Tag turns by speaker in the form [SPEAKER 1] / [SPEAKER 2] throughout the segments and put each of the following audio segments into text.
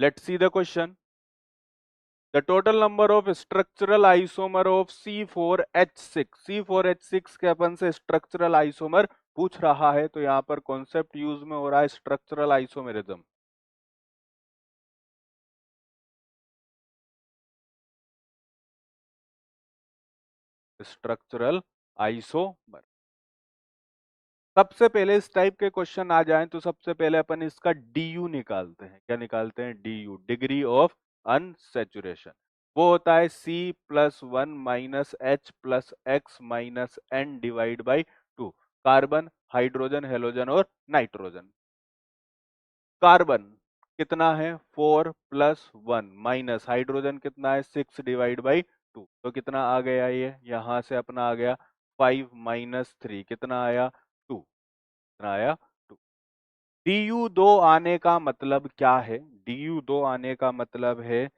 [SPEAKER 1] Let's see the question. The total number of structural isomer of C4H6 के अपन से structural isomer पूछ रहा है, तो यहाँ पर कॉन्सेप्ट यूज में हो रहा है स्ट्रक्चरल आइसोमेरिज्म। Structural isomer. सबसे पहले इस टाइप के क्वेश्चन आ जाएं तो सबसे पहले अपन इसका डीयू निकालते हैं। क्या निकालते हैं? DU, degree of unsaturation. वो होता है C+1 minus H plus x minus N divide by 2। Carbon, hydrogen, halogen और नाइट्रोजन। कार्बन कितना है? 4 प्लस 1 माइनस हाइड्रोजन कितना है? 6 डिवाइड बाई 2। तो कितना आ गया? ये यहां से अपना आ गया 5 माइनस 3, कितना आया? 2। कितना आया? 2। Du2 आने का मतलब क्या है? Du2 आने का मतलब है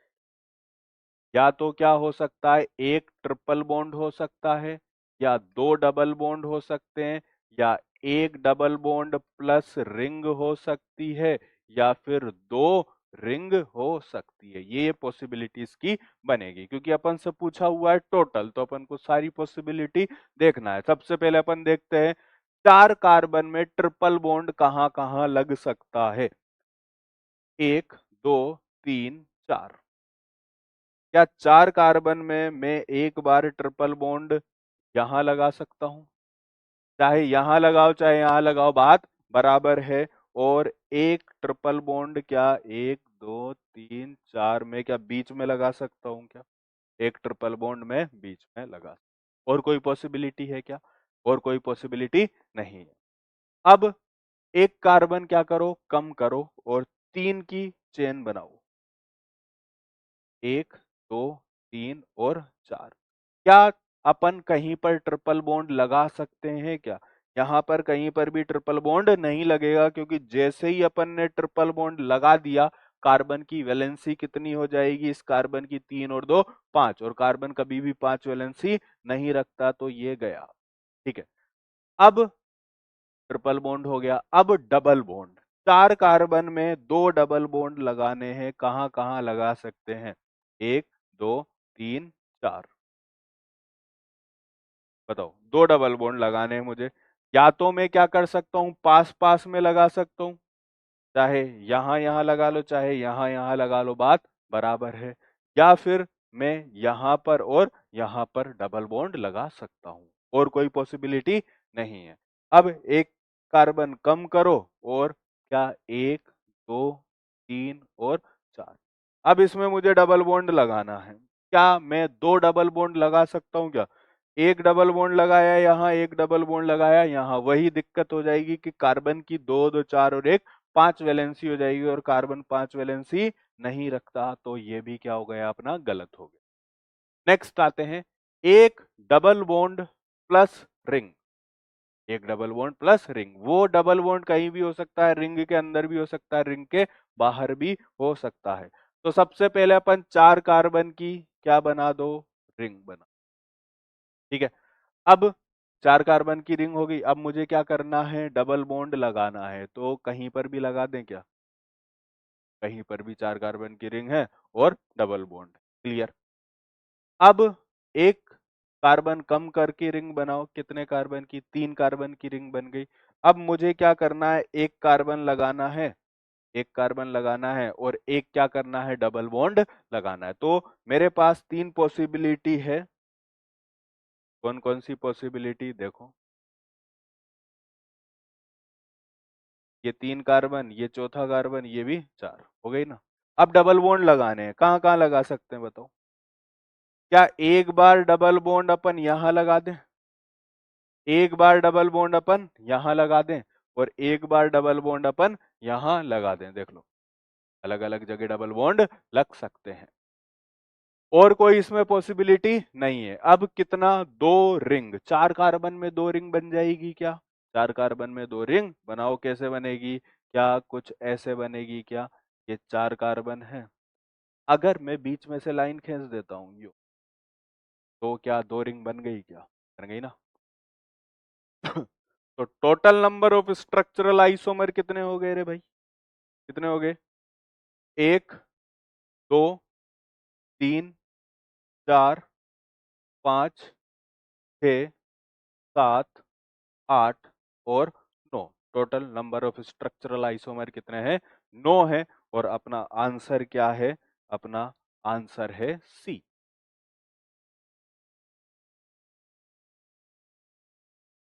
[SPEAKER 1] या तो क्या हो सकता है, एक ट्रिपल बॉन्ड हो सकता है, या दो डबल बॉन्ड हो सकते हैं, या एक डबल बॉन्ड प्लस रिंग हो सकती है, या फिर दो रिंग हो सकती है। ये पॉसिबिलिटीज की बनेगी, क्योंकि अपन से पूछा हुआ है टोटल, तो अपन को सारी पॉसिबिलिटी देखना है। सबसे पहले अपन देखते हैं 4 कार्बन में ट्रिपल बॉन्ड कहां कहां लग सकता है। 1 2 3 4। क्या 4 कार्बन में मैं एक बार ट्रिपल बॉन्ड यहां लगा सकता हूं? चाहे यहां लगाओ चाहे यहां लगाओ, बात बराबर है। और एक ट्रिपल बॉन्ड क्या 1 2 3 4 में क्या बीच में लगा सकता हूं क्या? एक ट्रिपल बॉन्ड में बीच में लगा। और कोई पॉसिबिलिटी है क्या? और कोई पॉसिबिलिटी नहीं है। अब एक कार्बन क्या करो, कम करो और 3 की चेन बनाओ। 1 2 3 और 4। क्या अपन कहीं पर ट्रिपल बॉन्ड लगा सकते हैं क्या? यहां पर कहीं पर भी ट्रिपल बॉन्ड नहीं लगेगा, क्योंकि जैसे ही अपन ने ट्रिपल बॉन्ड लगा दिया, कार्बन की वैलेंसी कितनी हो जाएगी? इस कार्बन की 3 और 2 5, और कार्बन कभी भी 5 वैलेंसी नहीं रखता, तो ये गया। ठीक है। अब ट्रिपल बॉन्ड हो गया। अब डबल बॉन्ड, 4 कार्बन में 2 डबल बॉन्ड लगाने हैं, कहां कहां लगा सकते हैं? 1 2 3 4। बताओ, 2 डबल बॉन्ड लगाने हैं मुझे। या तो मैं क्या कर सकता हूं, पास पास में लगा सकता हूं, चाहे यहां यहां लगा लो चाहे यहां यहां लगा लो, बात बराबर है। या फिर मैं यहां पर और यहां पर डबल बॉन्ड लगा सकता हूं, और कोई पॉसिबिलिटी नहीं है। अब एक कार्बन कम करो, और क्या 1 2 3 और 4। अब इसमें मुझे डबल बॉन्ड लगाना है। क्या मैं 2 डबल बॉन्ड लगा सकता हूं क्या? एक डबल बॉन्ड लगाया यहाँ, एक डबल बॉन्ड लगाया यहाँ, वही दिक्कत हो जाएगी कि कार्बन की 2 2 4 और 1 5 वैलेंसी हो जाएगी, और कार्बन 5 वैलेंसी नहीं रखता, तो ये भी क्या हो गया अपना? गलत हो गया। नेक्स्ट आते हैं, एक डबल बॉन्ड प्लस रिंग। एक डबल बॉन्ड प्लस रिंग, वो डबल बॉन्ड कहीं भी हो सकता है, रिंग के अंदर भी हो सकता है, रिंग के बाहर भी हो सकता है। तो सबसे पहले अपन 4 कार्बन की क्या बना दो? रिंग बना। ठीक है। अब 4 कार्बन की रिंग हो गई। अब मुझे क्या करना है? डबल बॉन्ड लगाना है। तो कहीं पर भी लगा दें क्या? कहीं पर भी 4 कार्बन की रिंग है और डबल बॉन्ड। क्लियर। अब एक कार्बन कम करके रिंग बनाओ। कितने कार्बन की? 3 कार्बन की रिंग बन गई। अब मुझे क्या करना है? एक कार्बन लगाना है, एक कार्बन लगाना है, और एक क्या करना है? डबल बॉन्ड लगाना है। तो मेरे पास 3 पॉसिबिलिटी है। कौन कौन सी पॉसिबिलिटी देखो? ये 3 कार्बन, ये चौथा कार्बन, ये भी 4 हो गई ना। अब डबल बॉन्ड लगाने हैं, कहां कहां लगा सकते हैं बताओ? क्या एक बार डबल बॉन्ड अपन यहां लगा दें, एक बार डबल बॉन्ड अपन यहां लगा दें, और एक बार डबल बॉन्ड अपन यहां लगा दें? देख लो, अलग अलग जगह डबल बॉन्ड लग सकते हैं, और कोई इसमें पॉसिबिलिटी नहीं है। अब कितना? 2 रिंग, 4 कार्बन में 2 रिंग बन जाएगी क्या? 4 कार्बन में 2 रिंग बनाओ। कैसे बनेगी? क्या कुछ ऐसे बनेगी क्या? ये 4 कार्बन है, अगर मैं बीच में से लाइन खींच देता हूं यो, तो क्या 2 रिंग बन गई? क्या बन गई ना? तो total number of structural isomer कितने हो गए रे भाई? कितने हो गए? 1 2, 3, 4, 5, 6, 7, 8 और 9। Total number of structural isomer कितने हैं? 9 है। और अपना आंसर क्या है? अपना आंसर है सी।